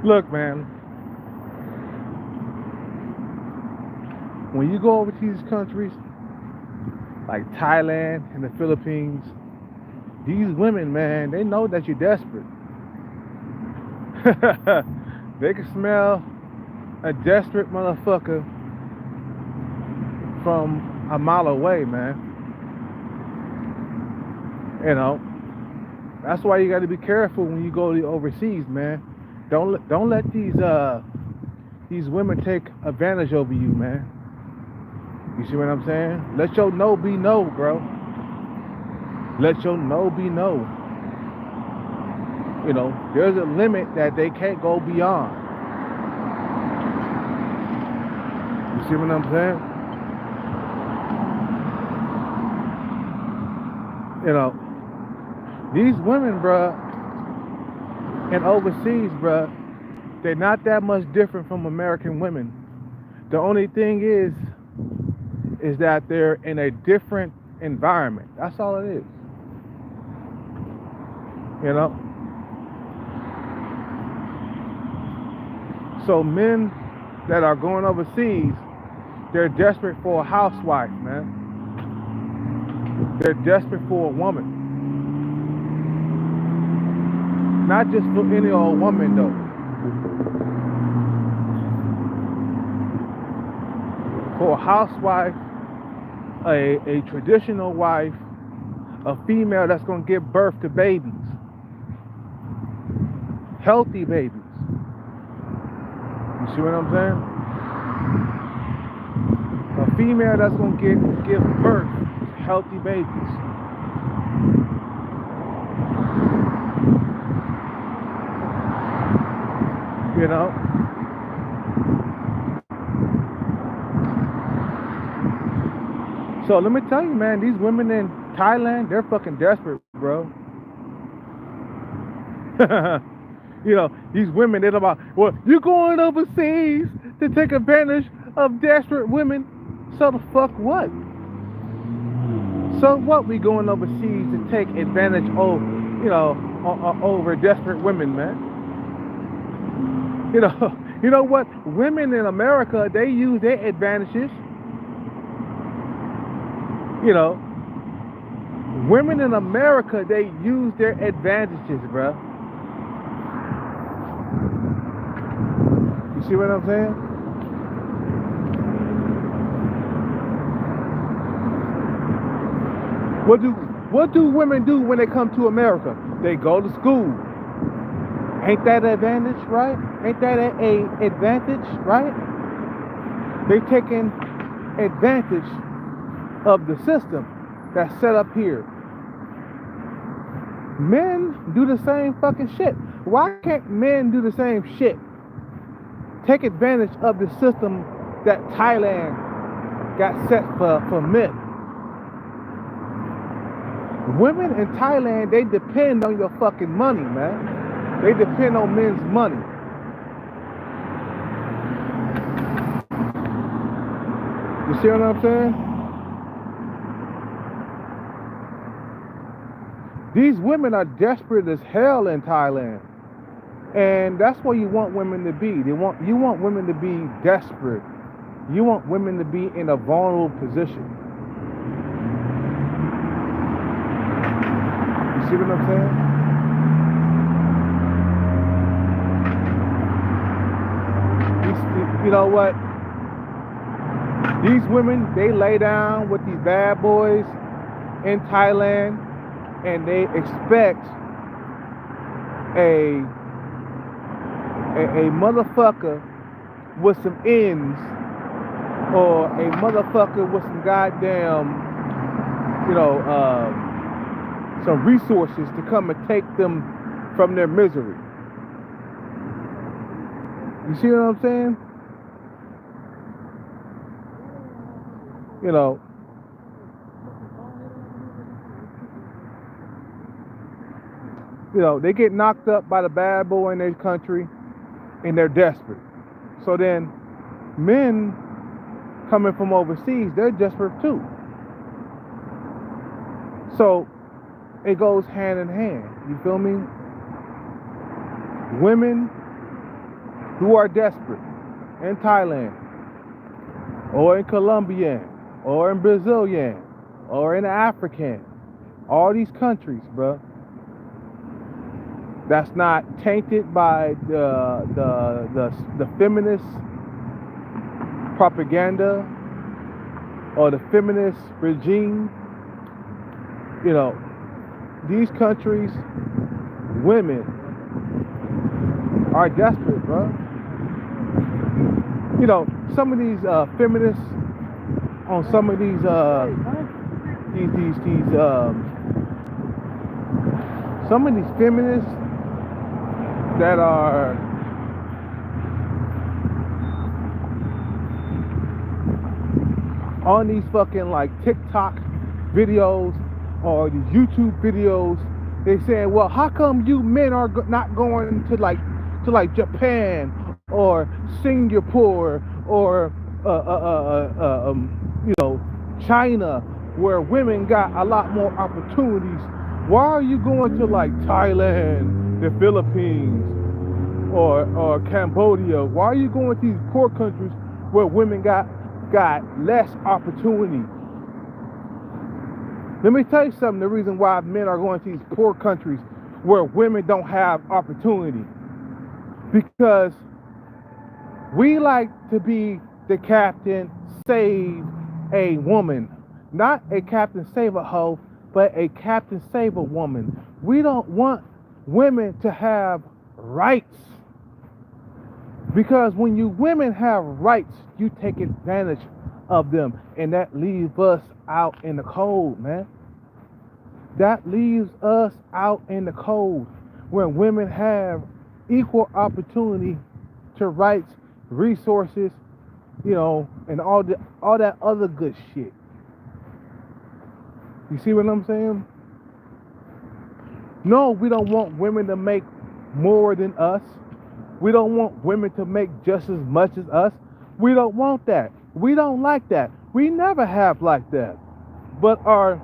Look, man, when you go over to these countries like Thailand and the Philippines, these women, man, they know that you're desperate. They can smell a desperate motherfucker from a mile away, man. You know, that's why you got to be careful when you go to overseas, man. Don't let these women take advantage over you, man. You see what I'm saying? Let your no be no, bro. Let your no be no. You know, there's a limit that they can't go beyond. You see what I'm saying? You know, these women, bruh, and overseas, bruh, they're not that much different from American women. The only thing is that they're in a different environment. That's all it is. You know? So men that are going overseas, they're desperate for a housewife, man. They're desperate for a woman. Not just for any old woman though. For a housewife, a traditional wife, a female that's gonna give birth to babies. Healthy babies. You see what I'm saying? A female that's gonna give birth to healthy babies. You know? So let me tell you, man, these women in Thailand, they're fucking desperate, bro. You know, these women, they're about, well, you're going overseas to take advantage of desperate women. So the fuck what? So what we going overseas to take advantage of, over desperate women, man? You know, you know what? Women in America, they use their advantages. You know, women in America, they use their advantages, bro. You see what I'm saying? What do women do when they come to America? They go to school. Ain't that an advantage, right? Ain't that a advantage, right? They taking advantage of the system that's set up here. Men do the same fucking shit. Why can't men do the same shit? Take advantage of the system that Thailand got set for men. Women in Thailand, they depend on your fucking money, man. They depend on men's money. You see what I'm saying? These women are desperate as hell in Thailand. And that's what you want women to be. You want women to be desperate. You want women to be in a vulnerable position. You see what I'm saying? You know what? These women, they lay down with these bad boys in Thailand and they expect a motherfucker with some ends or a motherfucker with some goddamn, some resources to come and take them from their misery. You see what I'm saying? They get knocked up by the bad boy in their country and they're desperate. So then men coming from overseas, they're desperate too. So it goes hand in hand. You feel me? Women who are desperate in Thailand or in Colombian or in Brazilian or in African, all these countries, bro, that's not tainted by the feminist propaganda or the feminist regime. You know, these countries, women are desperate, bro. You know, some of these feminists on some of these some of these feminists that are on these fucking like TikTok videos or these YouTube videos, they saying, well, how come you men are not going to like Japan or Singapore or you know, China, where women got a lot more opportunities? Why are you going to like Thailand, the Philippines, or Cambodia? Why are you going to these poor countries where women got less opportunity? Let me tell you something, the reason why men are going to these poor countries where women don't have opportunity. Because we like to be the captain, save a woman. Not a captain, save a hoe, but a captain, save a woman. We don't want women to have rights. Because when you women have rights, you take advantage of them. And that leaves us out in the cold, man. That leaves us out in the cold when women have equal opportunity to rights, resources, you know, and all that other good shit. You see what I'm saying? No, we don't want women to make more than us. We don't want women to make just as much as us. We don't want that. We don't like that. We never have like that. But our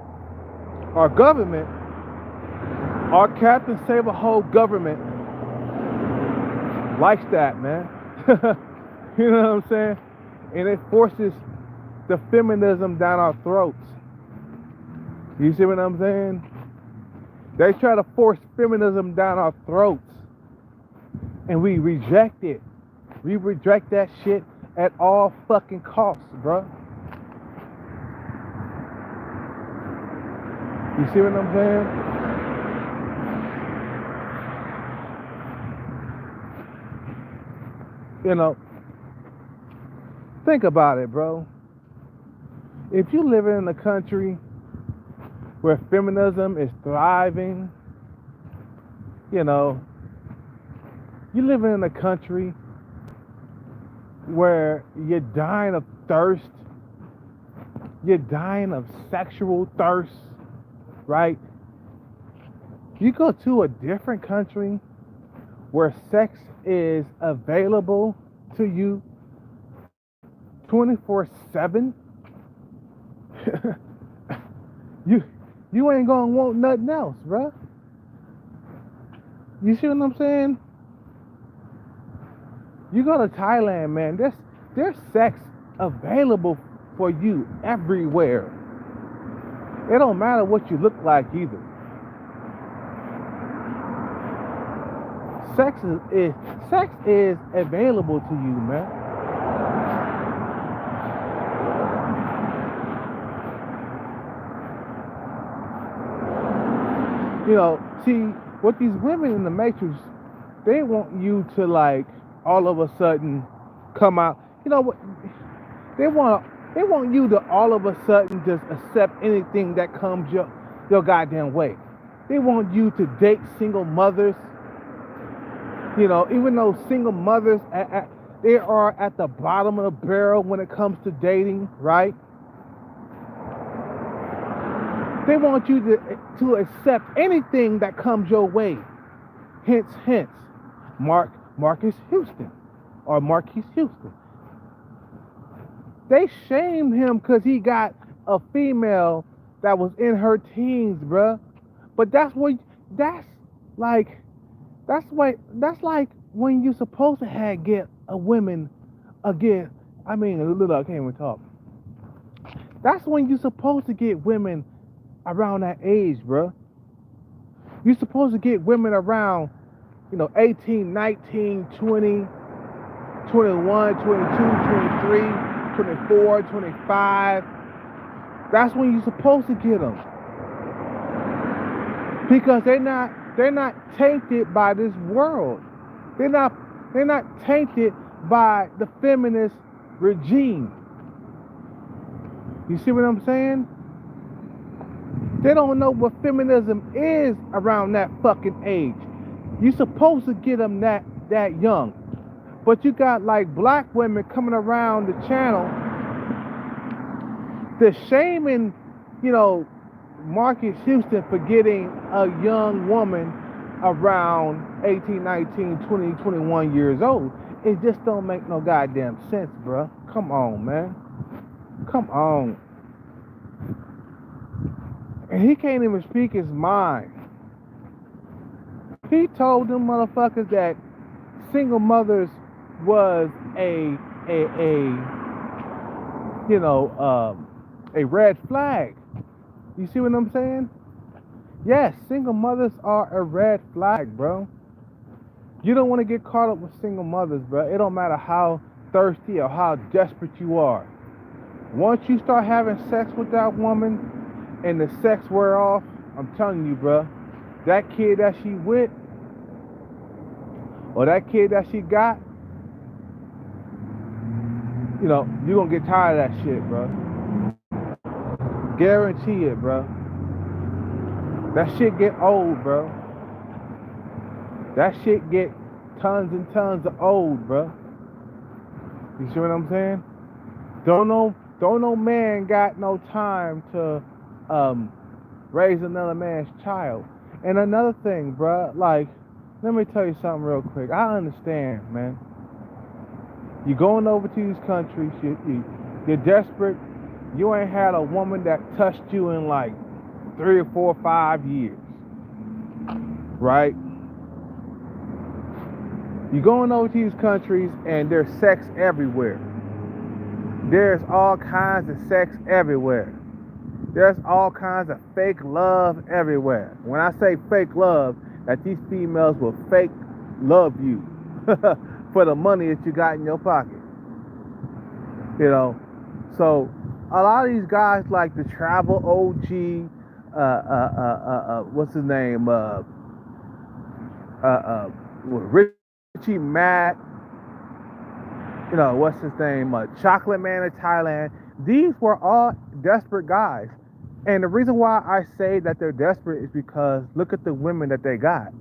government, our Captain Save a Whole government likes that, man. You know what I'm saying? And it forces the feminism down our throats. You see what I'm saying? They try to force feminism down our throats. And we reject it. We reject that shit at all fucking costs, bro. You see what I'm saying? You know, think about it, bro. If you live in a country where feminism is thriving, you know, you live in a country where you're dying of thirst, you're dying of sexual thirst, right? You go to a different country where sex is available to you 24/7, you ain't gonna want nothing else, bro. You see what I'm saying? You go to Thailand, man, there's sex available for you everywhere. It don't matter what you look like either. Sex is available to you, man. You know, see, what these women in the Matrix, they want you to like all of a sudden come out. You know what? They want you to all of a sudden just accept anything that comes your goddamn way. They want you to date single mothers. You know, even though single mothers they are at the bottom of the barrel when it comes to dating, right? They want you to accept anything that comes your way. Hence, Marcus Houston or Marquise Houston. They shamed him because he got a female that was in her teens, bruh. But that's like when you supposed to have get a women again. I mean, a little. I can't even talk. That's when you supposed to get women around that age, bro. You supposed to get women around, 18, 19, 20, 21, 22, 23, 24, 25. That's when you're supposed to get them. Because they're not tainted by this world. They're not tainted by the feminist regime. You see what I'm saying? They don't know what feminism is around that fucking age. You're supposed to get them that young. But you got like black women coming around the channel, they're shaming, Marcus Houston for getting a young woman around 18, 19, 20, 21 years old. It just don't make no goddamn sense, bro. Come on, man. Come on. And he can't even speak his mind. He told them motherfuckers that single mothers was a red flag. You see what I'm saying? Yes, single mothers are a red flag, bro. You don't want to get caught up with single mothers, bro. It don't matter how thirsty or how desperate you are. Once you start having sex with that woman and the sex wear off, I'm telling you, bro, that kid that she with or that kid that she got, you're going to get tired of that shit, bro. Guarantee it, bro. That shit get old, bro. That shit get tons and tons of old, bro. You see what I'm saying? Don't no man got no time to raise another man's child. And another thing, bro, like, let me tell you something real quick. I understand, man. You're going over to these countries, you're desperate. You ain't had a woman that touched you in like 3 or 4 or 5 years, right? You're going over to these countries and there's sex everywhere. There's all kinds of sex everywhere. There's all kinds of fake love everywhere. When I say fake love, that these females will fake love you for the money that you got in your pocket. So a lot of these guys like the travel OG, what's his name? Richie Matt, what's his name? Chocolate Man of Thailand. These were all desperate guys. And the reason why I say that they're desperate is because look at the women that they got.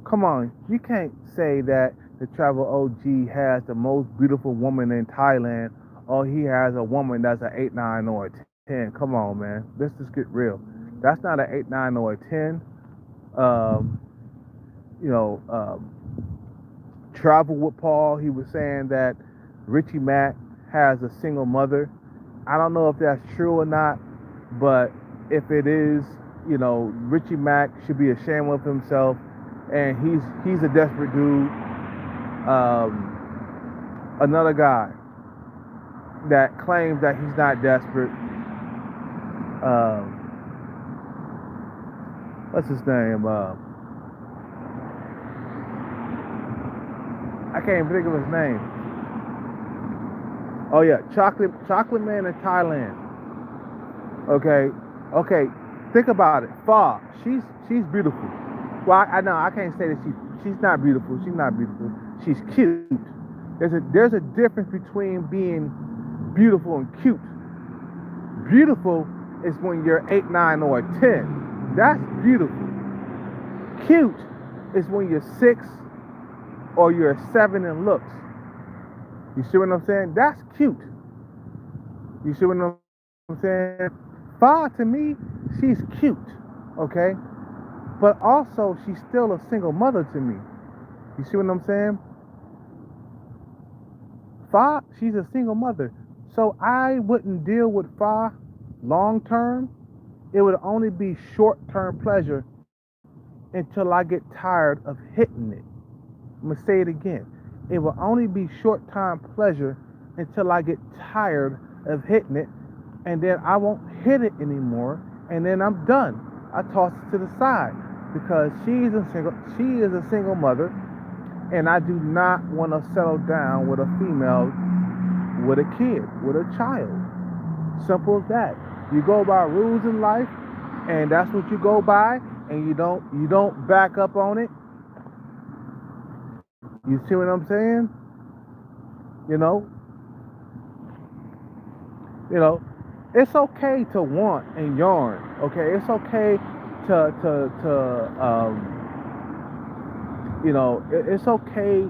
Come on, you can't say that the travel OG has the most beautiful woman in Thailand or he has a woman that's an 8, 9, or a 10. Come on, man. Let's just get real. That's not an 8, 9, or a 10. Travel with Paul, he was saying that Richie Mack has a single mother. I don't know if that's true or not, but if it is, Richie Mack should be ashamed of himself, and he's a desperate dude. Another guy that claims that he's not desperate. What's his name? I can't even think of his name. Oh yeah, Chocolate Man in Thailand. Okay. Think about it. Fa, she's beautiful. Well, I know I can't say that she's not beautiful. She's not beautiful. She's cute. There's a difference between being beautiful and cute. Beautiful is when you're 8, 9, or 10. That's beautiful. Cute is when you're 6 or you're 7 in looks. You see what I'm saying? That's cute. You see what I'm saying? Fa, to me, she's cute, okay? But also, she's still a single mother to me. You see what I'm saying? Fa, she's a single mother. So I wouldn't deal with Fa long term. It would only be short term pleasure until I get tired of hitting it. I'm gonna say it again. It will only be short-time pleasure until I get tired of hitting it, and then I won't hit it anymore, and then I'm done. I toss it to the side because she is a single mother, and I do not want to settle down with a female with a kid, with a child. Simple as that. You go by rules in life, and that's what you go by, and you don't back up on it. You see what I'm saying? You know, you know, it's okay to want and yarn. Okay, it's okay to it's okay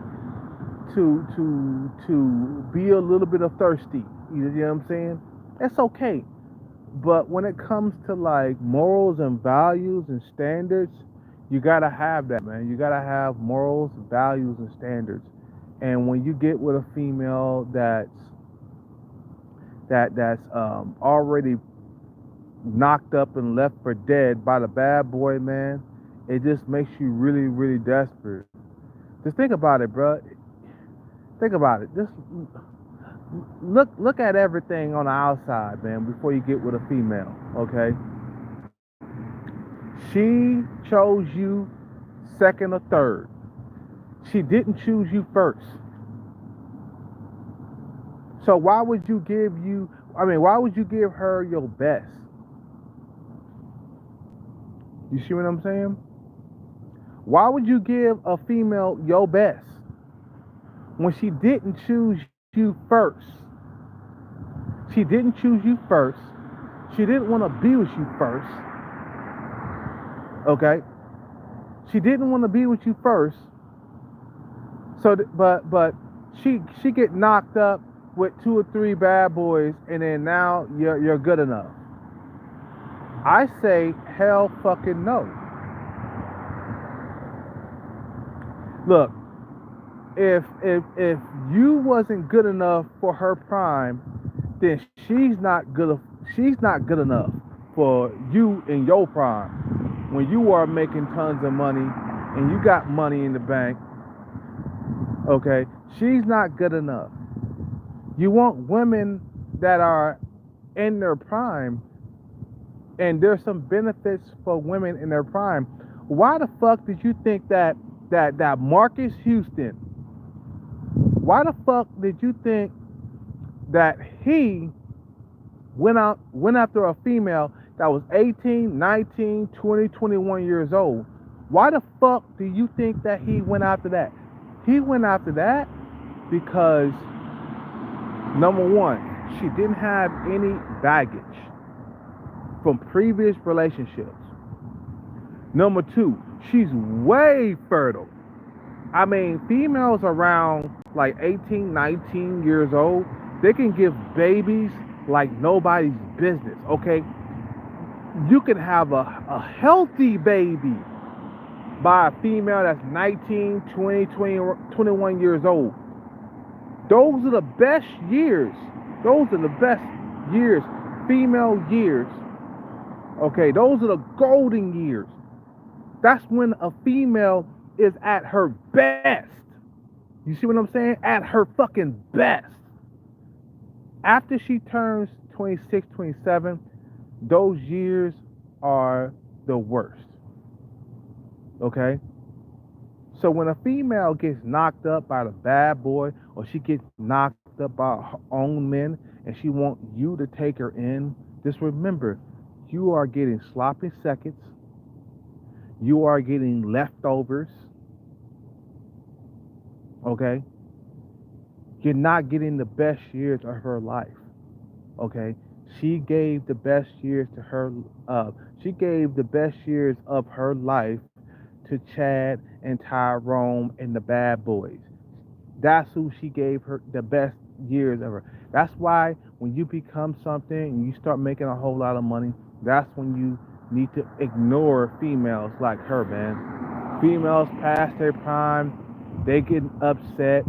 to be a little bit of thirsty. You know what I'm saying? It's okay. But when it comes to like morals and values and standards, you gotta have that, man. You gotta have morals, values, and standards. And when you get with a female that's already knocked up and left for dead by the bad boy, man, it just makes you really, really desperate. Just think about it, bro. Think about it. Just look at everything on the outside, man, before you get with a female. Okay, she chose you second or third. She didn't choose you first. So why would you give her your best? You see what I'm saying? Why would you give a female your best when she didn't choose you first? She didn't choose you first. She didn't want to be with you first. Okay? She didn't want to be with you first. So, but she get knocked up with two or three bad boys, and then now you're good enough. I say hell fucking no. Look, if you wasn't good enough for her prime, then she's not good enough for you in your prime. When you are making tons of money and you got money in the bank, okay, she's not good enough. You want women that are in their prime, and there's some benefits for women in their prime. Why the fuck did you think that Marcus Houston? Why the fuck did you think that he went after a female that was 18, 19, 20, 21 years old? Why the fuck do you think that he went after that? He went after that because, number one, she didn't have any baggage from previous relationships. Number two, she's way fertile. I mean, females around like 18, 19 years old, they can give babies like nobody's business, okay? You can have a healthy baby by a female that's 19, 20, 21 years old. Those are the best years. Those are the best years, female years. Okay, those are the golden years. That's when a female is at her best. You see what I'm saying? At her fucking best. After she turns 26, 27, those years are the worst. Okay? So when a female gets knocked up by the bad boy, or she gets knocked up by her own men, and she wants you to take her in, just remember, you are getting sloppy seconds. You are getting leftovers. Okay? You're not getting the best years of her life. Okay? She gave the best years to her she gave the best years of her life to Chad and Tyrone and the bad boys. That's who she gave her the best years of her. That's why when you become something and you start making a whole lot of money, that's when you need to ignore females like her, man. Females past their prime, they get upset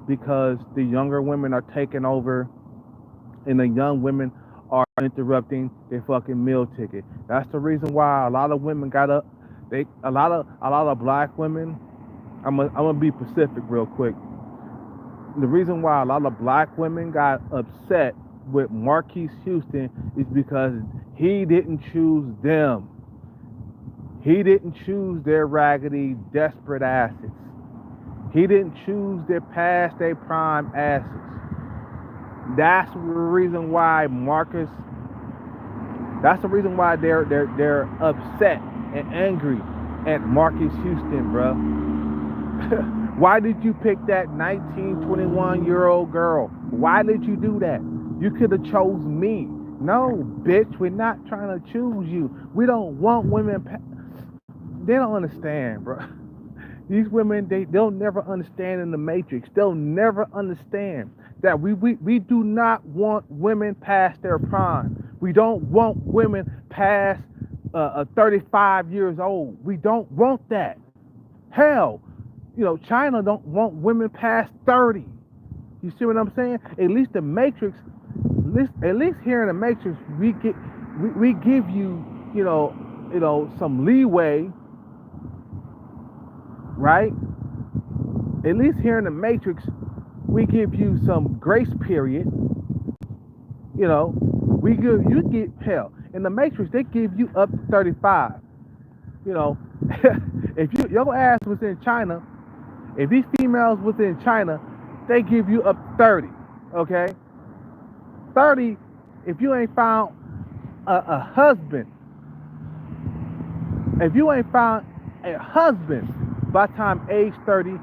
because the younger women are taking over and the young women are interrupting their fucking meal ticket. That's the reason why a lot of women got up. A lot of black women I'm gonna be specific real quick. The reason why a lot of black women got upset with Marquise Houston is because he didn't choose them. He didn't choose their raggedy, desperate asses. He didn't choose their past their prime asses. That's the reason why Marcus. That's the reason why they're upset and angry at Marcus Houston, bro. Why did you pick that 19, 21-year-old girl? Why did you do that? You could have chose me. No, bitch, we're not trying to choose you. We don't want women. They don't understand, bro. These women, they'll never understand in the Matrix. They'll never understand that we do not want women past their prime. We don't want women past 35 years old. We don't want that. Hell, China don't want women past 30. You see what I'm saying? At least the Matrix, at least here in the Matrix, we give you, some leeway, right? At least here in the Matrix, we give you some grace period. We give hell in the Matrix. They give you up to 35. If your ass was in China, if these females was in China, they give you up to 30. Okay, 30. If you ain't found a husband, if you ain't found a husband by time age 30,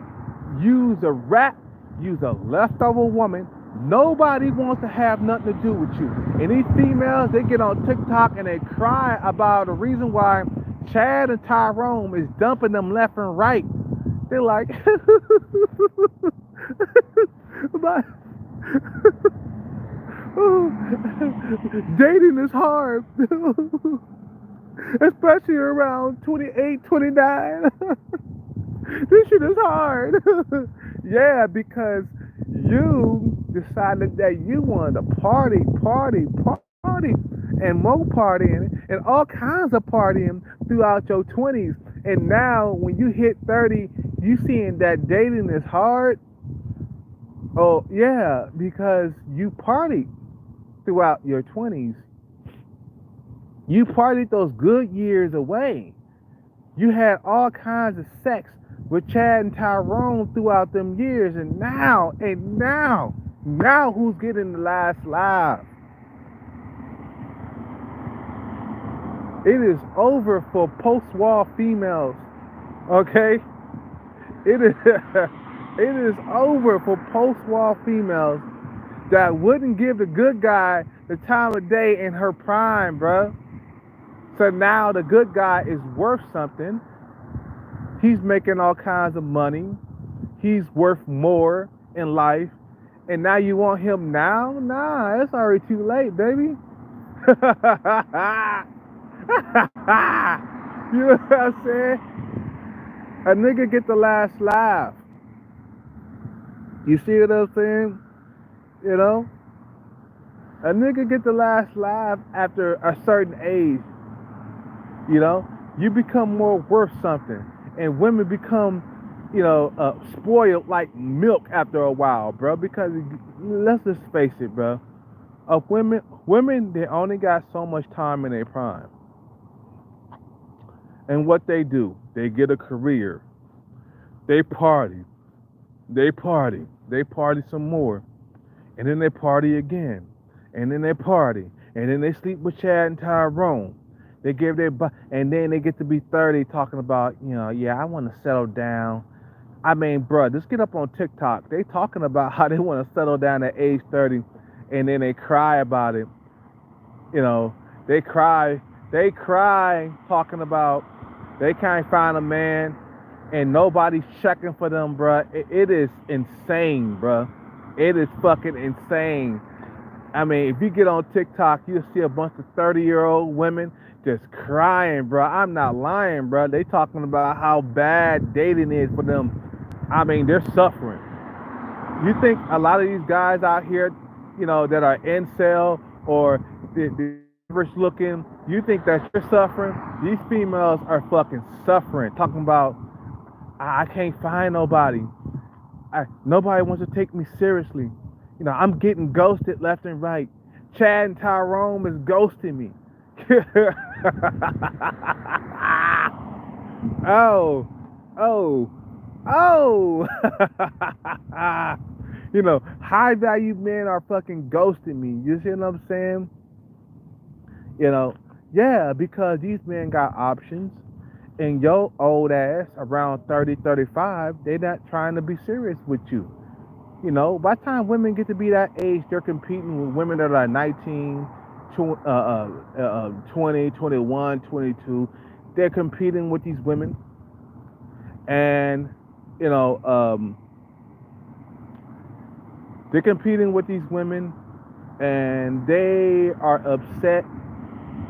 you's a rat, you's a leftover woman. Nobody wants to have nothing to do with you. And these females, they get on TikTok and they cry about the reason why Chad and Tyrone is dumping them left and right. They're like, dating is hard, especially around 28, 29. This shit is hard. Yeah, because you decided that you wanted to party, and more partying, and all kinds of partying throughout your 20s. And now, when you hit 30, you seeing that dating is hard. Oh, yeah, because you partied throughout your 20s. You partied those good years away. You had all kinds of sex with Chad and Tyrone throughout them years, and now who's getting the last laugh? It is over for post-war females, okay? It is over for post-war females that wouldn't give the good guy the time of day in her prime, bruh. So now the good guy is worth something. He's making all kinds of money. He's worth more in life. And now you want him now? Nah, it's already too late, baby. You know what I'm saying? A nigga get the last laugh. You see what I'm saying? A nigga get the last laugh after a certain age. You become more worth something. And women become, spoiled like milk after a while, bro. Because let's just face it, bro. Women, they only got so much time in their prime. And what they do, they get a career. They party some more. And then they party again. And then they party. And then they sleep with Chad and Tyrone. They give and then they get to be 30 talking about, yeah, I want to settle down. I mean, bro, just get up on TikTok. They talking about how they want to settle down at age 30, and then they cry about it. They cry talking about they can't find a man, and nobody's checking for them, bro. It is insane, bro. It is fucking insane. I mean, if you get on TikTok, you'll see a bunch of 30-year-old women just crying, bro. I'm not lying, bro. They talking about how bad dating is for them. I mean, they're suffering. You think a lot of these guys out here, that are incel or the average looking, you think that you're suffering? These females are fucking suffering. Talking about I can't find nobody. Nobody wants to take me seriously. I'm getting ghosted left and right. Chad and Tyrone is ghosting me. Oh, oh, oh. High value men are fucking ghosting me. You see what I'm saying? You know, yeah, because these men got options, and your old ass around 30, 35, they not trying to be serious with you. By the time women get to be that age, they're competing with women that are 19, 20, 21, 22. They're competing with these women, and you know, um, they're competing with these women, and they are upset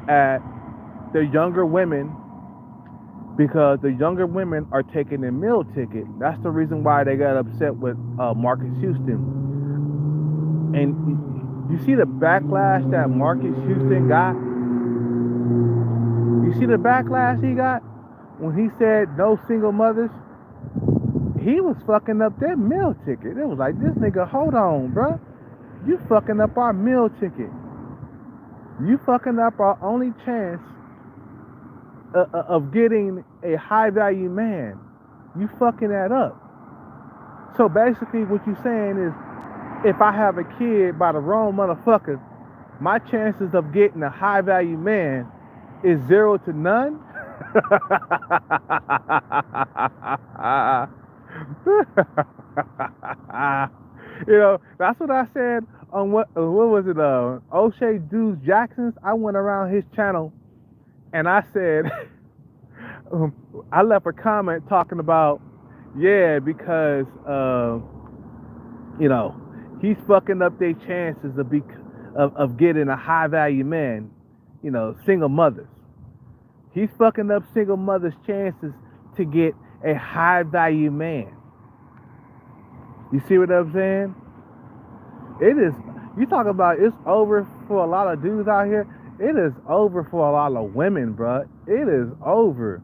at the younger women because the younger women are taking their meal ticket. That's the reason why they got upset with Marcus Houston. And you see the backlash that Marcus Houston got? You see the backlash he got when he said no single mothers? He was fucking up their meal ticket. It was like, this nigga, hold on, bro. You fucking up our meal ticket. You fucking up our only chance of getting a high value man. You fucking that up. So basically what you saying is, if I have a kid by the wrong motherfucker, my chances of getting a high value man is 0 to none. That's what I said on what was it? O'Shea Deuce Jackson's. I went around his channel and I said, I left a comment talking about, yeah, because you know, he's fucking up their chances of getting a high value man. Single mothers. He's fucking up single mothers' chances to get a high value man. You see what I'm saying? It is. You talk about it's over for a lot of dudes out here. It is over for a lot of women, bro. It is over.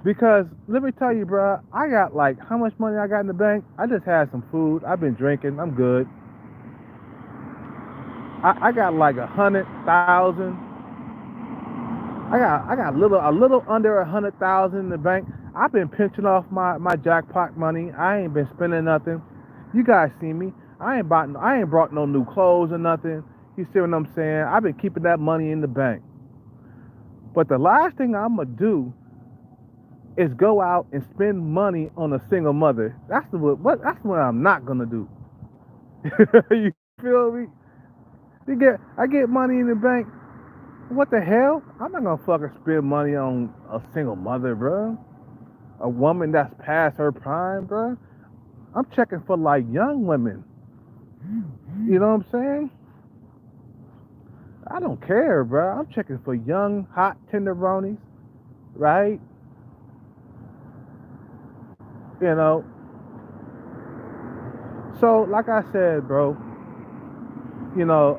Because let me tell you, bro, I got like how much money I got in the bank. I just had some food. I've been drinking. I'm good. I got like 100,000. I got a little under 100,000 in the bank. I've been pinching off my jackpot money. I ain't been spending nothing. You guys see me. I ain't brought no new clothes or nothing. You see what I'm saying? I've been keeping that money in the bank. But the last thing I'm gonna do is go out and spend money on a single mother. That's what I'm not gonna do. You feel me? I get money in the bank. What the hell? I'm not gonna fucking spend money on a single mother, bro. A woman that's past her prime, bro. I'm checking for like young women. You know what I'm saying? I don't care, bro. I'm checking for young, hot tenderonis, right? You know. So, like I said, bro, you know,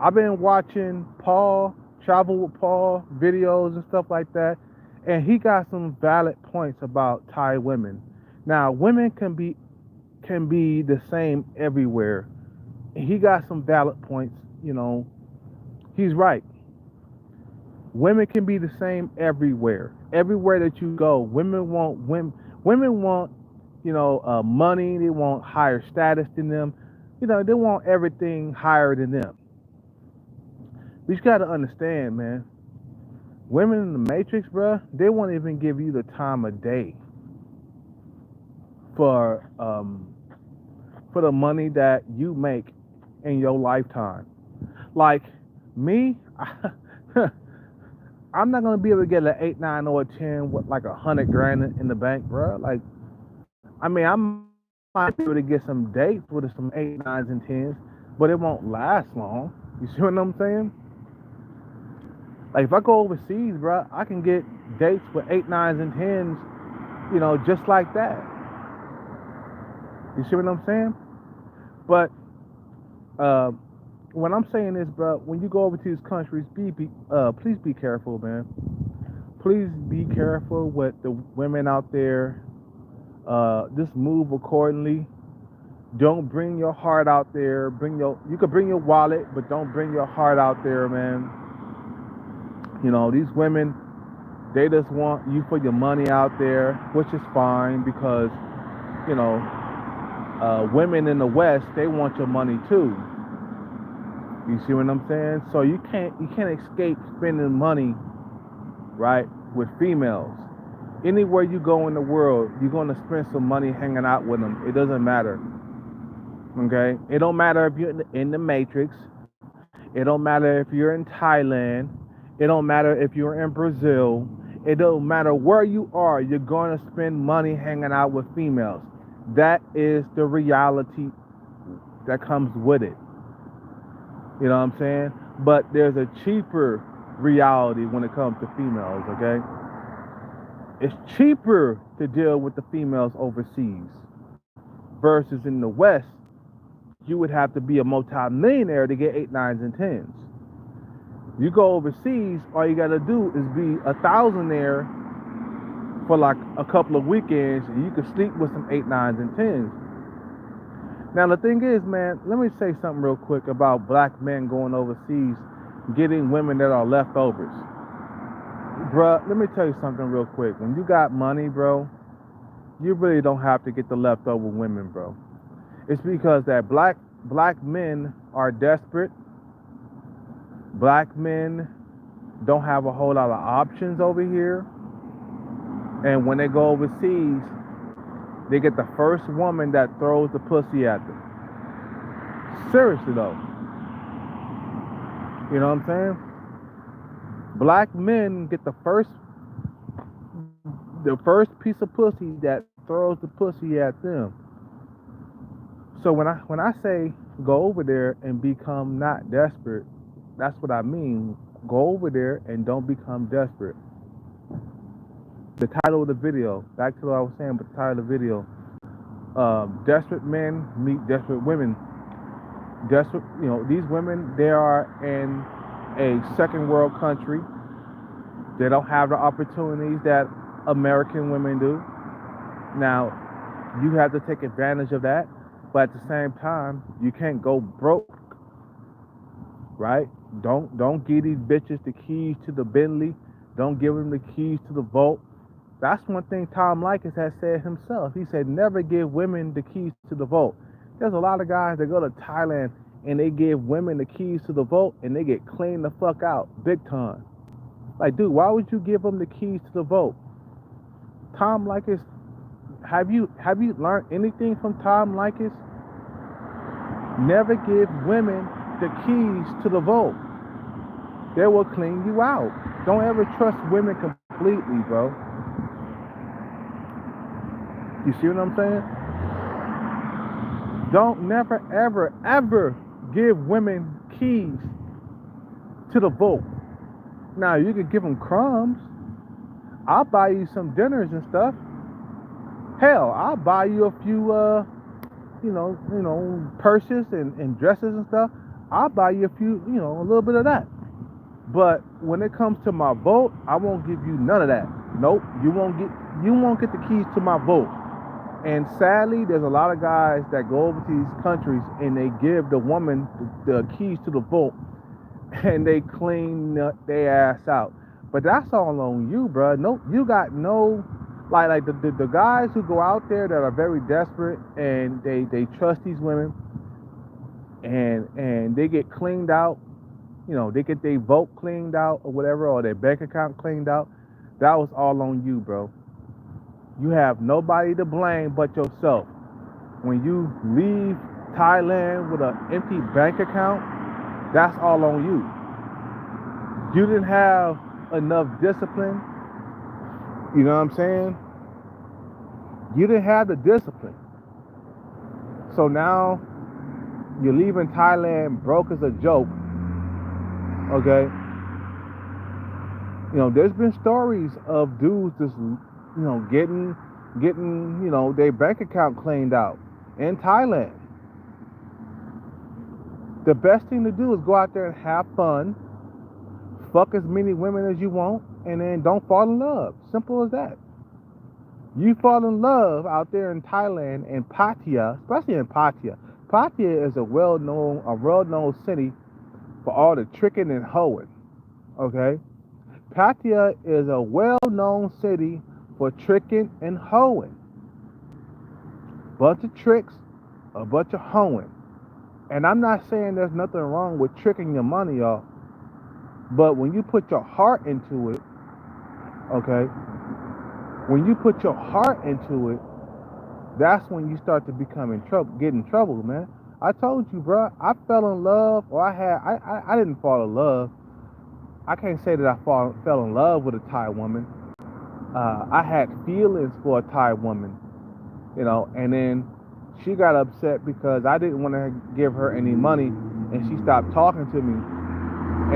I've been watching Paul, Travel with Paul videos and stuff like that, and he got some valid points about Thai women. Now, women can be the same everywhere. He got some valid points, He's right. Women can be the same everywhere. Everywhere that you go, women want money. They want higher status than them. They want everything higher than them. But you got to understand, man. Women in the Matrix, bro, they won't even give you the time of day for the money that you make in your lifetime. Like me, I'm not gonna be able to get an 8, 9, or a 10 with like 100 grand in the bank, bro. Like, I mean, I might be able to get some dates with some 8, 9s, and 10s, but it won't last long. You see what I'm saying? Like, if I go overseas, bro, I can get dates with 8, 9s, and 10s, just like that. You see what I'm saying? But when I'm saying this, bro, when you go over to these countries, please be careful, man. please be careful with the women out there. Just move accordingly. Don't bring your heart out there. You could bring your wallet, but don't bring your heart out there, man. You know, these women, they just want you for your money out there, which is fine because, you know, women in the West, they want your money too. You see what I'm saying? So you can't escape spending money, right, with females. Anywhere you go in the world, you're going to spend some money hanging out with them. It doesn't matter. Okay? It don't matter if you're in the Matrix. It don't matter if you're in Thailand. It don't matter if you're in Brazil. It don't matter where you are. You're going to spend money hanging out with females. That is the reality that comes with it. You know what I'm saying? But there's a cheaper reality when it comes to females, okay? It's cheaper to deal with the females overseas versus in the West, you would have to be a multi-millionaire to get 8, 9s, and 10s. You go overseas, all you got to do is be a thousandaire for like a couple of weekends, and you can sleep with some 8, 9s, and 10s. Now, the thing is, man, let me say something real quick about black men going overseas, getting women that are leftovers. Bruh, let me tell you something real quick. When you got money, bro, you really don't have to get the leftover women, bro. It's because that black men are desperate. Black men don't have a whole lot of options over here. And when they go overseas, they get the first woman that throws the pussy at them. Seriously, though. You know what I'm saying? Black men get the first piece of pussy that throws the pussy at them. So when I say go over there and become not desperate, that's what I mean. Go over there and don't become desperate. The title of the video, back to what I was saying, but the title of the video, desperate men meet desperate women. Desperate, you know, these women, they are in a second world country. They don't have the opportunities that American women do. Now, you have to take advantage of that, but at the same time, you can't go broke, right? Don't give these bitches the keys to the Bentley. Don't give them the keys to the Volt. That's one thing Tom Leykis has said himself. He said, never give women the keys to the Volt. There's a lot of guys that go to Thailand and they give women the keys to the Volt and they get cleaned the fuck out, big time. Like, dude, why would you give them the keys to the Volt? Tom Leykis, have you learned anything from Tom Leykis? Never give women the keys to the Volt. They will clean you out. Don't ever trust women completely, bro. You see what I'm saying? Don't never, ever, ever give women keys to the Volt. Now, you could give them crumbs. I'll buy you some dinners and stuff. Hell, I'll buy you a few, purses and dresses and stuff. I'll buy you a few, a little bit of that. But when it comes to my Volt, I won't give you none of that. Nope, you won't get the keys to my Volt. And sadly, there's a lot of guys that go over to these countries and they give the woman the keys to the Volt and they clean their ass out. But that's all on you, bro. No, you got no, like the guys who go out there that are very desperate and they trust these women and they get cleaned out, they get their Volt cleaned out or whatever, or their bank account cleaned out. That was all on you, bro. You have nobody to blame but yourself. When you leave Thailand with an empty bank account, that's all on you. You didn't have enough discipline. You know what I'm saying? You didn't have the discipline. So now you're leaving Thailand broke as a joke. Okay? There's been stories of dudes just getting their bank account cleaned out in Thailand. The best thing to do is go out there and have fun, fuck as many women as you want, and then don't fall in love. Simple as that. You fall in love out there in Thailand and Pattaya, especially in Pattaya. Pattaya is a well-known city for all the tricking and hoeing. Okay, Pattaya is a well-known city for tricking and hoeing. Bunch of tricks, a bunch of hoeing. And I'm not saying there's nothing wrong with tricking your money off, but when you put your heart into it, okay, when you put your heart into it, that's when you start to become in trouble, get in trouble, man. I told you, bro, I fell in love, or I didn't fall in love. I can't say that I fell in love with a Thai woman. I had feelings for a Thai woman, and then she got upset because I didn't want to give her any money, and she stopped talking to me,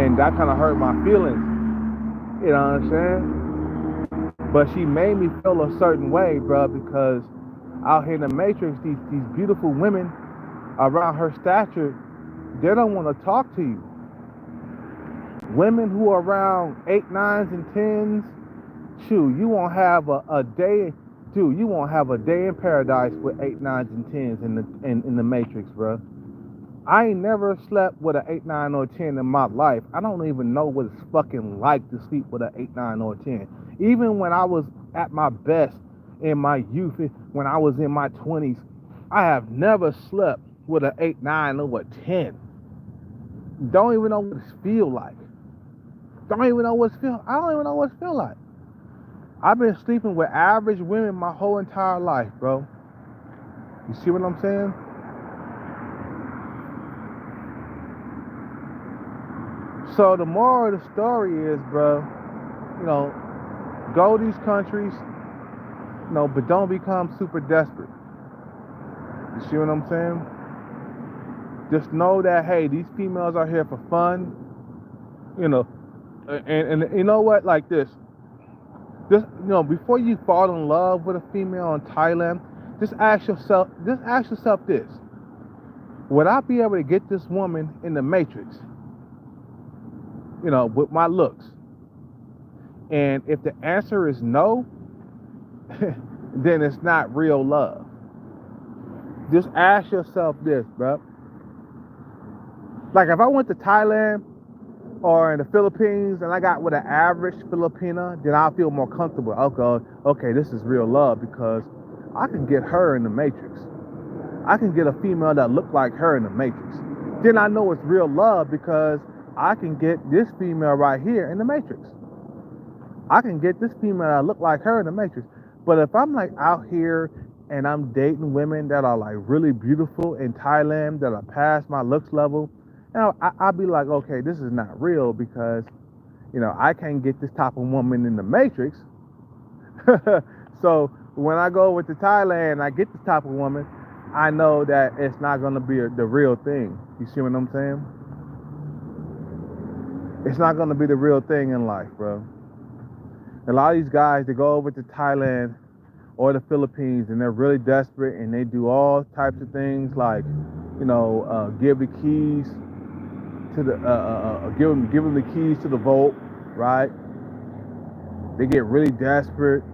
and that kind of hurt my feelings. You know what I'm saying? But she made me feel a certain way, bro, because out here in the Matrix, these beautiful women around her stature, they don't want to talk to you. Women who are around 8, 9s, and 10s, shoot, you won't have a day, dude. You won't have a day in paradise with 8, 9s, and 10s in the Matrix, bro. I ain't never slept with an 8, 9, or 10 in my life. I don't even know what it's fucking like to sleep with an 8, 9, or 10. Even when I was at my best in my youth, when I was in my 20s, I have never slept with an 8, 9, or a 10. Don't even know what it feels like. I don't even know what it feels like. I've been sleeping with average women my whole entire life, bro. You see what I'm saying? So the moral of the story is, bro, go to these countries, but don't become super desperate. You see what I'm saying? Just know that, hey, these females are here for fun, and you know what, like this. Just, before you fall in love with a female in Thailand, just ask yourself this. Would I be able to get this woman in the Matrix, with my looks? And if the answer is no, then it's not real love. Just ask yourself this, bro. Like if I went to Thailand or in the Philippines and I got with an average Filipina, then I'll feel more comfortable. Okay, this is real love because I can get her in the Matrix. I can get a female that look like her in the Matrix. Then I know it's real love because I can get this female right here in the Matrix. I can get this female that look like her in the Matrix. But if I'm like out here and I'm dating women that are like really beautiful in Thailand that are past my looks level, I'll be like, okay, this is not real because, I can't get this type of woman in the Matrix. So when I go over to Thailand and I get this type of woman, I know that it's not going to be the real thing. You see what I'm saying? It's not going to be the real thing in life, bro. A lot of these guys, they go over to Thailand or the Philippines and they're really desperate and they do all types of things like, give the keys to the give them the keys to the vault, right? They get really desperate.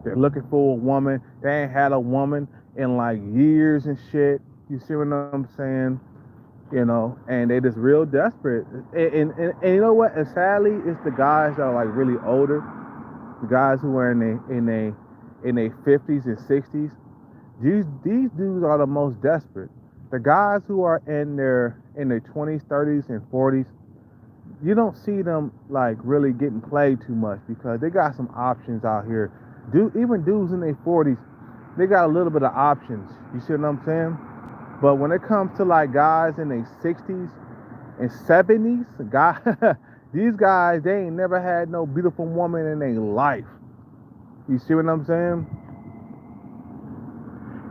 They're looking for a woman. They ain't had a woman in like years and shit. You see what I'm saying? And they just real desperate. And you know what? And sadly, it's the guys that are like really older, the guys who are in their 50s and 60s. These dudes are the most desperate. The guys who are in their 20s, 30s, and 40s, you don't see them like really getting played too much because they got some options out here. Even dudes in their 40s, they got a little bit of options. You see what I'm saying? But when it comes to like guys in their 60s and 70s, these guys, they ain't never had no beautiful woman in their life. You see what I'm saying?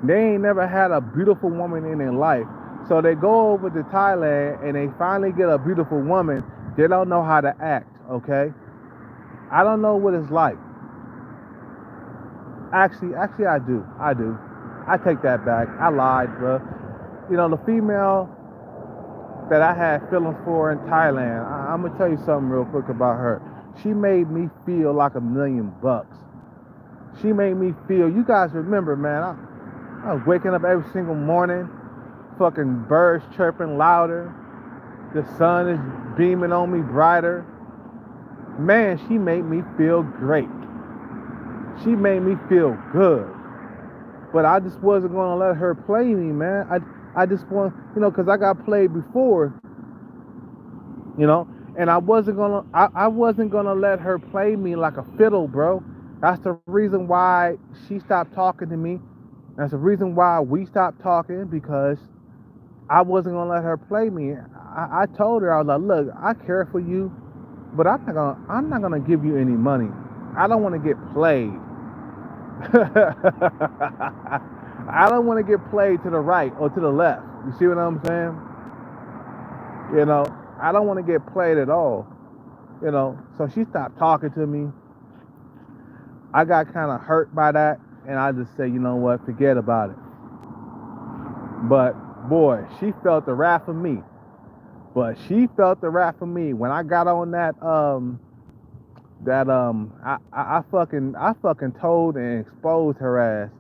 They ain't never had a beautiful woman in their life. So they go over to Thailand and they finally get a beautiful woman. They don't know how to act, okay? I don't know what it's like. Actually, I do. I take that back. I lied, bro. The female that I had feelings for in Thailand, I'm going to tell you something real quick about her. She made me feel like $1,000,000. She made me feel, you guys remember, man, I was waking up every single morning, fucking birds chirping louder, the sun is beaming on me brighter. Man, she made me feel great. She made me feel good. But I just wasn't gonna let her play me, man. I just want, cause I got played before, and I wasn't gonna let her play me like a fiddle, bro. That's the reason why she stopped talking to me. That's the reason why we stopped talking, because I wasn't gonna let her play me. I told her, I was like, look, I care for you, but I'm not gonna give you any money. I don't want to get played. I don't want to get played to the right or to the left. You see what I'm saying? I don't want to get played at all. So she stopped talking to me. I got kind of hurt by that, and I just said, you know what, forget about it. But boy, she felt the wrath of me. When I got on I fucking told and exposed her ass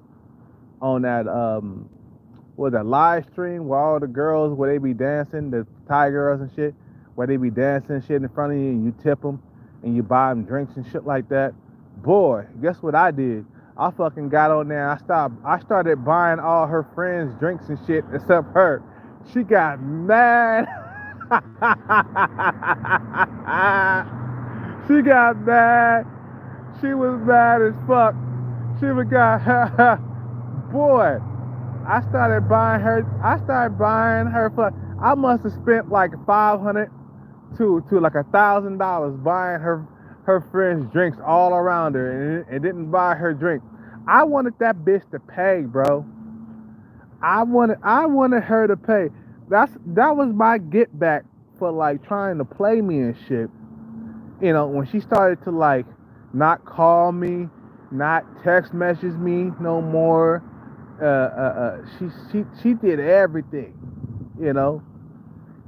on that that live stream where all the girls, where they be dancing, the Thai girls and shit, where they be dancing shit in front of you, and you tip them and you buy them drinks and shit like that. Boy, guess what I did? I fucking got on there. I started buying all her friends drinks and shit except her. She got mad. She got mad. She was mad as fuck. She got boy. I started buying her for. I must have spent like $500 to like $1,000 buying her friends drinks all around her, and didn't buy her drink. I wanted that bitch to pay, bro. I wanted her to pay. That was my get back for like trying to play me and shit. When she started to like not call me, not text message me no more. She did everything,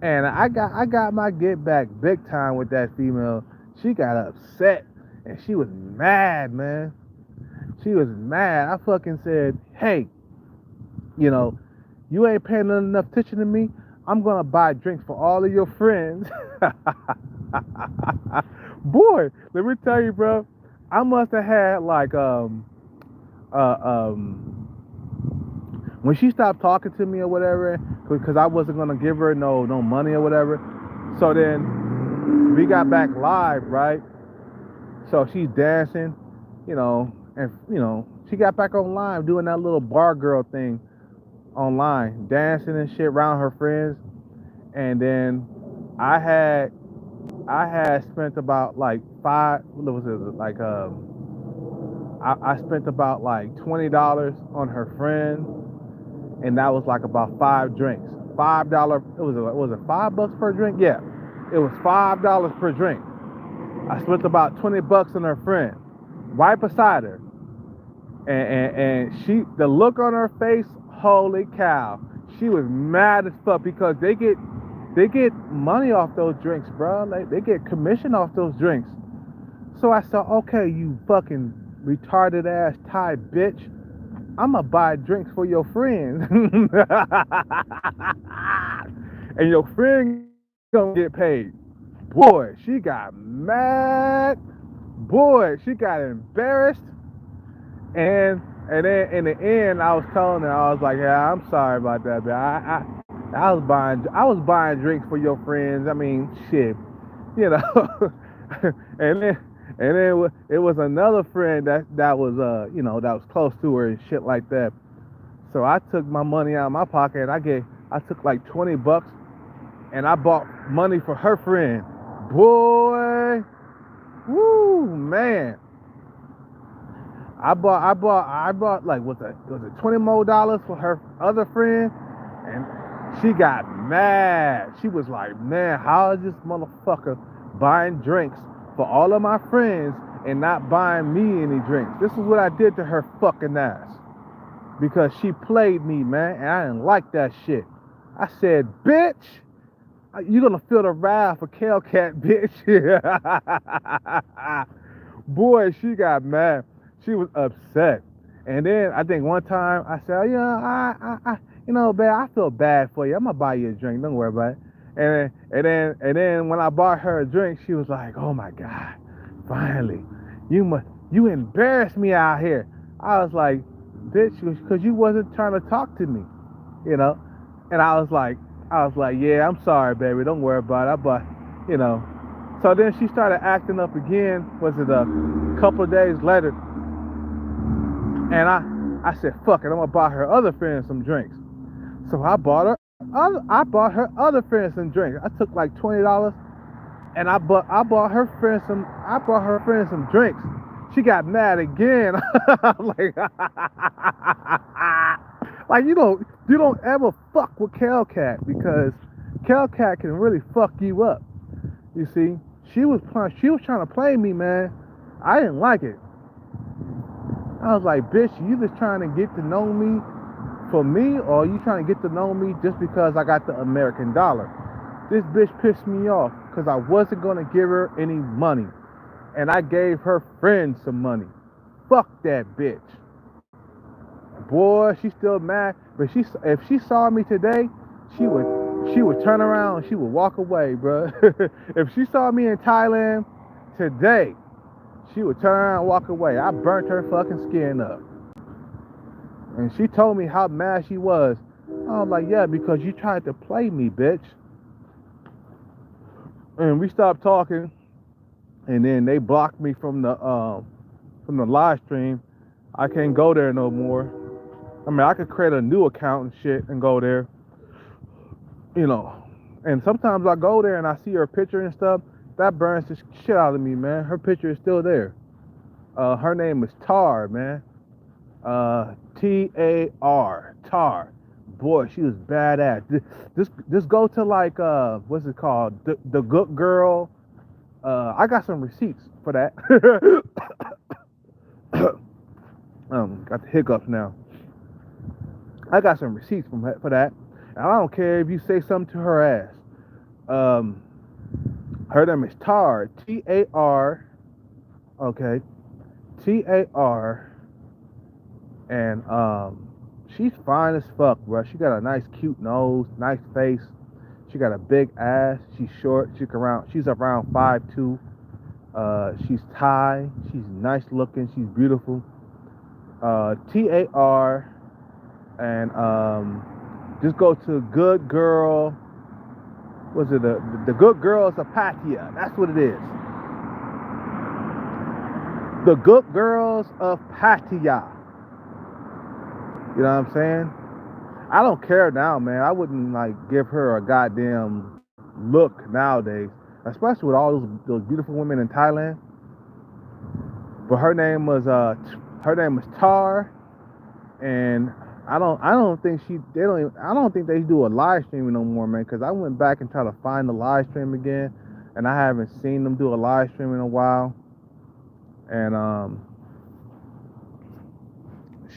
and I got my get back big time with that female. She got upset and she was mad, man. She was mad. I fucking said, hey, you ain't paying enough attention to me. I'm gonna buy drinks for all of your friends. Boy, let me tell you, bro. I must have had like when she stopped talking to me or whatever, because I wasn't gonna give her no money or whatever. So then we got back live, right? So she's dancing, and she got back on live doing that little bar girl thing online, dancing and shit around her friends. And then I had spent about like I spent about like $20 on her friend, and that was like about 5 drinks. $5. Was it $5 per drink? Yeah, it was $5 per drink. I spent about $20 on her friend, right beside her, and the look on her face, holy cow, she was mad as fuck, because they get money off those drinks, bro. Like, they get commission off those drinks. So I said, okay, you fucking retarded ass Thai bitch, I'ma buy drinks for your friends. And your friend gonna get paid. Boy, she got mad. Boy, she got embarrassed. And then in the end, I was telling her, I was like, yeah, I'm sorry about that, but I was buying drinks for your friends. I mean, shit, and then it was another friend that was that was close to her and shit like that. So I took my money out of my pocket, and I took like $20, and I bought money for her friend. Boy, woo, man. I bought like was it $20 more for her other friend, and she got mad. She was like, man, how is this motherfucker buying drinks for all of my friends and not buying me any drinks? This is what I did to her fucking ass, because she played me, man, and I didn't like that shit. I said, bitch, You're gonna feel the wrath of Hellcat, bitch. Boy, she got mad. She was upset. And then I think one time I said, yeah, babe, I feel bad for you. I'm gonna buy you a drink. Don't worry about it. And then when I bought her a drink, she was like, oh my God, finally, you embarrassed me out here. I was like, bitch, because you wasn't trying to talk to me, you know. And I was like, yeah, I'm sorry, baby. Don't worry about it. But, you know. So then she started acting up again. Was it a couple of days later? And I said, fuck it. I'm gonna buy her other friends some drinks. So I bought her other friends some drinks. I took like $20, and I bought her friends some drinks. She got mad again. like, like you don't ever fuck with Hellcat, because Hellcat can really fuck you up. You see, she was trying to play me, man. I didn't like it. I was like, bitch, you just trying to get to know me for me, or you trying to get to know me just because I got the American dollar? This bitch pissed me off because I wasn't going to give her any money. And I gave her friends some money. Fuck that bitch. Boy, she's still mad. But if she saw me today, she would turn around and she would walk away, bro. If she saw me in Thailand today, she would turn around and walk away. I burnt her fucking skin up. And she told me how mad she was. I was like, yeah, because you tried to play me, bitch. And we stopped talking. And then they blocked me from the live stream. I can't go there no more. I mean, I could create a new account and shit and go there. You know. And sometimes I go there and I see her picture and stuff. That burns the shit out of me, man. Her picture is still there. Her name is Tar, man. T-A-R. Tar. Boy, she was badass. Just go to like what's it called? The Good Girl. I got some receipts for that. Got the hiccups now. I got some receipts for that. And I don't care if you say something to her ass. Her name is Tar. T-A-R. Okay. T-A-R. And she's fine as fuck, bro. She got a nice cute nose, nice face. She got a big ass. She's short. She's around 5'2". She's Thai. She's nice looking. She's beautiful. T-A-R. And just go to Good Girl. What's it? The Good Girls of Pattaya. That's what it is. The Good Girls of Pattaya. You know what I'm saying? I don't care now, man. I wouldn't like give her a goddamn look nowadays, especially with all those beautiful women in Thailand. But her name was Tar, and I don't think they do a live streaming no more, man. Because I went back and tried to find the live stream again, and I haven't seen them do a live stream in a while. And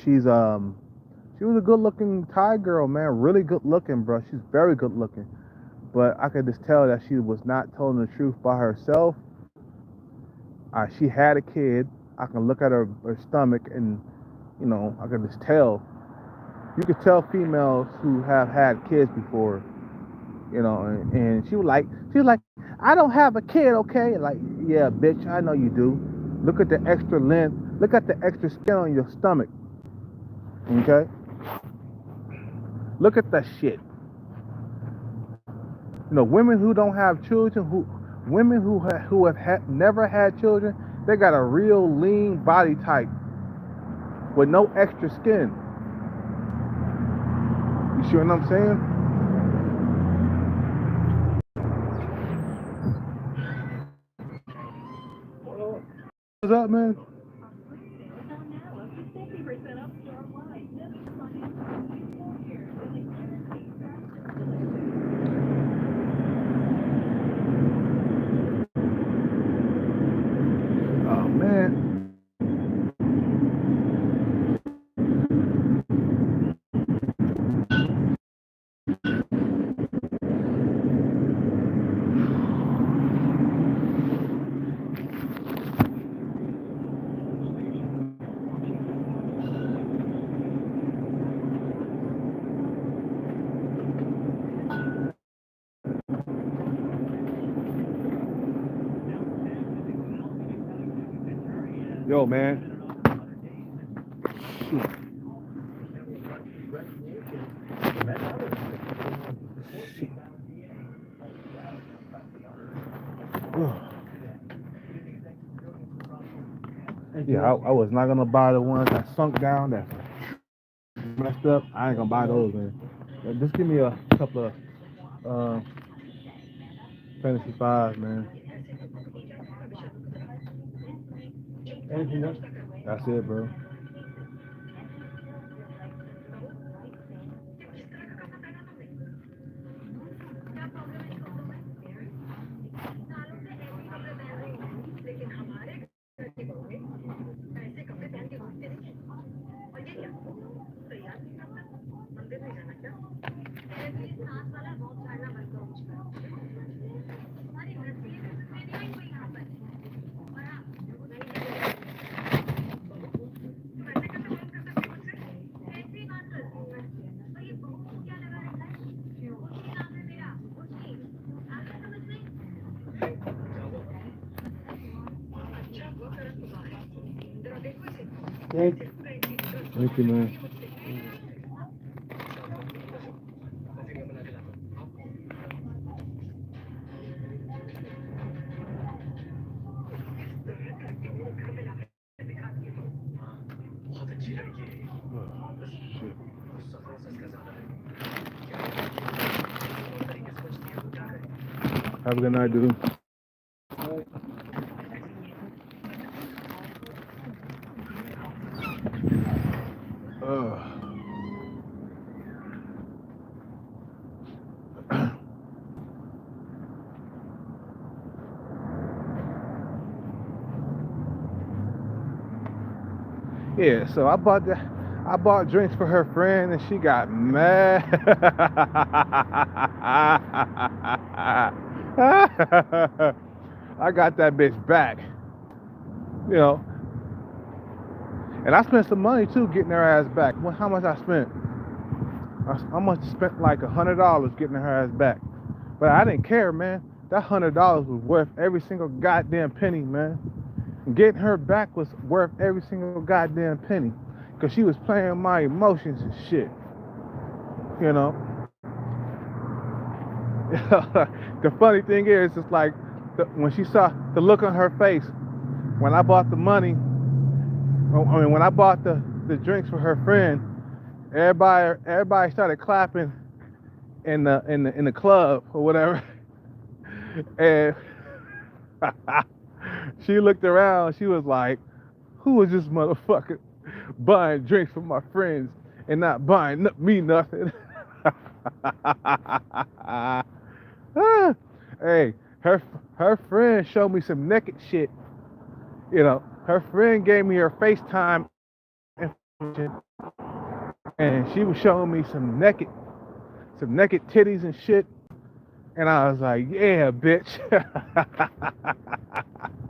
she was a good-looking Thai girl, man. Really good-looking, bro. She's very good-looking. But I could just tell that she was not telling the truth by herself. She had a kid. I can look at her stomach and, you know, I can just tell. You could tell females who have had kids before, you know, and she was like, I don't have a kid, okay? Like, yeah, bitch, I know you do. Look at the extra length. Look at the extra skin on your stomach. Okay? Look at that shit. You know, women who don't have children, women who have never had children, they got a real lean body type with no extra skin. You see what I'm saying? What's up, man? Oh, man. Yo, man. Yeah, I was not gonna buy the ones that sunk down, that messed up. I ain't gonna buy those, man. Just give me a couple of uh, Fantasy Five, man. That's it, bro. Thank you, man. Shit. Have a good night, dude. Uh, yeah, so I bought drinks for her friend and she got mad. I got that bitch back, you know, and I spent some money too getting her ass back. How much I spent? I must have spent like $100 getting her ass back, but I didn't care, man. That $100 was worth every single goddamn penny, man. Getting her back was worth every single goddamn penny, cause she was playing my emotions and shit, you know. The funny thing is, it's like when she saw the look on her face when I bought the money. I mean, when I bought the drinks for her friend, everybody started clapping in the club or whatever, and she looked around. She was like, "Who is this motherfucker buying drinks for my friends and not buying me nothing?" Hey, her friend showed me some naked shit. You know, her friend gave me her FaceTime information, and she was showing me some naked titties and shit. And I was like, "Yeah, bitch."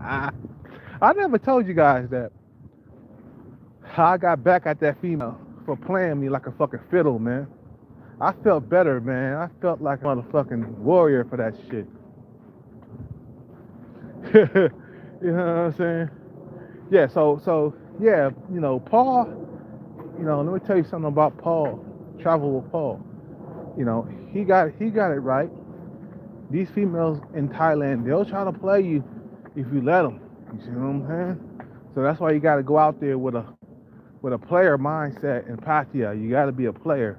I never told you guys that how I got back at that female for playing me like a fucking fiddle, man. I felt better, man. I felt like a motherfucking warrior for that shit. You know what I'm saying? Yeah, so yeah, Paul, let me tell you something about Paul. Travel with Paul. He got it right. These females in Thailand, they'll try to play you if you let them. You see what I'm saying? So that's why you got to go out there with a player mindset and patia. You got to be a player.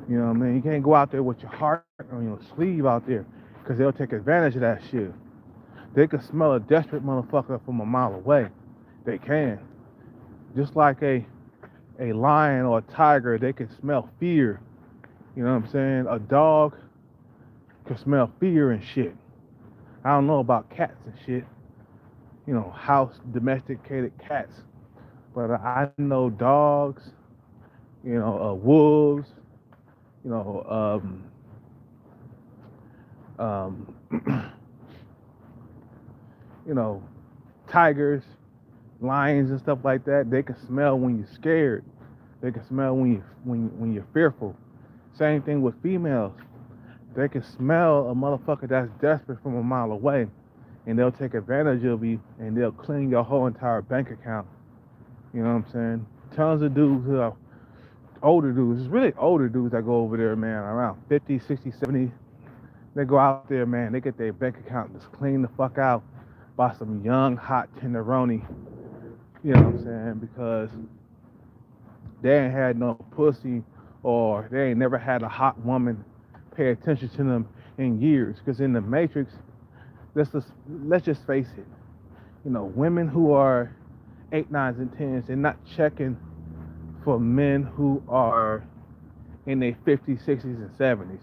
You know what I mean? You can't go out there with your heart on your sleeve out there, because they'll take advantage of that shit. They can smell a desperate motherfucker from a mile away. They can. Just like a lion or a tiger, they can smell fear. You know what I'm saying? A dog can smell fear and shit. I don't know about cats and shit. House domesticated cats. But I know dogs, wolves, you know, um, tigers, lions and stuff like that. They can smell when you're scared. They can smell when you're fearful. Same thing with females. They can smell a motherfucker that's desperate from a mile away. and they'll take advantage of you, and they'll clean your whole entire bank account. You know what I'm saying? Tons of dudes who are older dudes. It's really older dudes that go over there, man, around 50, 60, 70. They go out there, man, they get their bank account just clean the fuck out by some young, hot tenderoni. You know what I'm saying? Because they ain't had no pussy, or they ain't never had a hot woman pay attention to them in years. Because in the Matrix, let's just face it, you know, women who are 8, 9s, and 10s, they're not checking for men who are in their 50s, 60s, and 70s.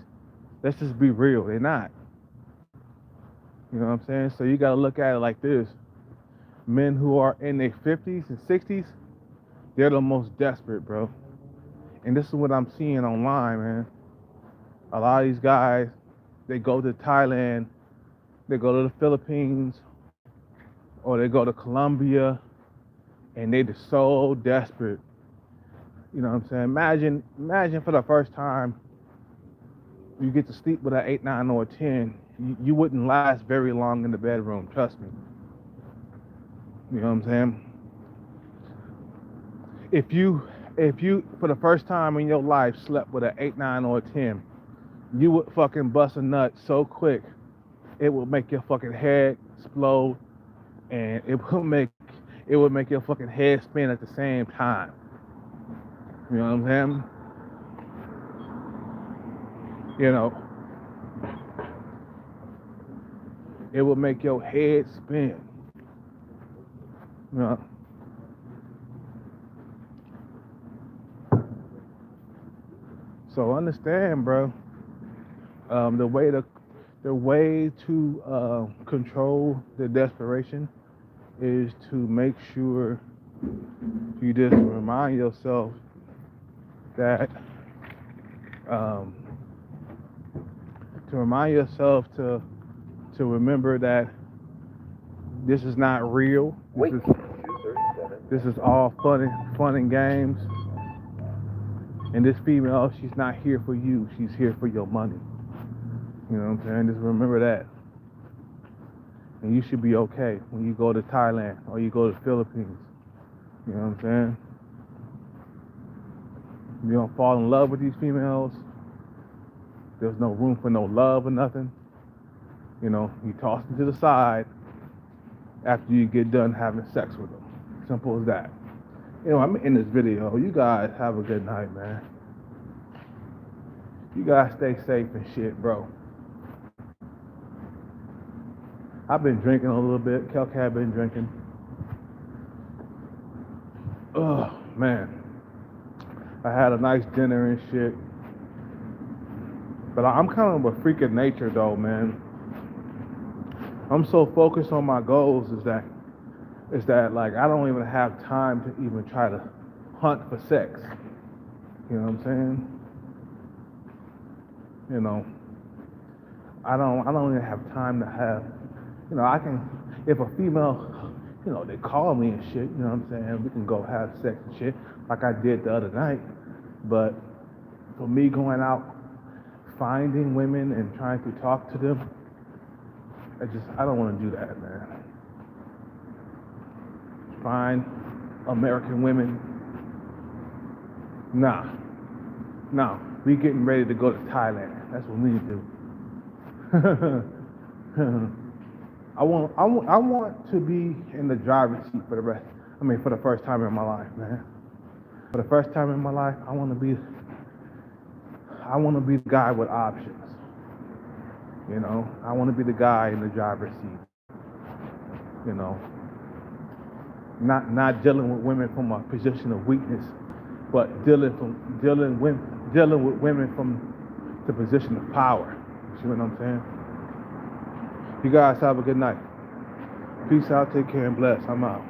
Let's just be real, they're not. You know what I'm saying? So you gotta look at it like this. Men who are in their 50s and 60s, they're the most desperate, bro. And this is what I'm seeing online, man. A lot of these guys, they go to Thailand, they go to the Philippines, or they go to Colombia, and they just so desperate. You know what I'm saying? Imagine for the first time you get to sleep with an 8, 9, or a 10. You wouldn't last very long in the bedroom, trust me. You know what I'm saying? If you for the first time in your life slept with an 8, 9, or a 10, you would fucking bust a nut so quick it would make your fucking head explode, and it would make your fucking head spin at the same time. You know what I'm saying? You know, it would make your head spin. You know. So understand, bro. The way to control the desperation is to make sure you just remind yourself that to remember that this is not real. This is all fun and games. And this female, she's not here for you. She's here for your money. You know what I'm saying? Just remember that. And you should be okay when you go to Thailand or you go to the Philippines. You know what I'm saying? You don't fall in love with these females. There's no room for no love or nothing. You know, you toss them to the side after you get done having sex with them. Simple as that. You know, I'm in this video. You guys have a good night, man. You guys stay safe and shit, bro. I've been drinking a little bit. Kelcat been drinking. Oh, man. I had a nice dinner and shit. But I'm kind of a freak of nature, though, man. I'm so focused on my goals is that like I don't even have time to even try to hunt for sex. You know what I'm saying? You know, I don't even have time to have, you know, I can, if a female, you know, they call me and shit, you know what I'm saying, we can go have sex and shit like I did the other night. But for me going out finding women and trying to talk to them, I don't want to do that, man. Find American women. Nah. We getting ready to go to Thailand. That's what we need to do. I want to be in the driver's seat for the first time in my life, man. For the first time in my life, I want to be the guy with options. You know, I want to be the guy in the driver's seat. You know, not dealing with women from a position of weakness, but dealing with women from the position of power. You see what I'm saying? You guys have a good night. Peace out, take care, and bless. I'm out.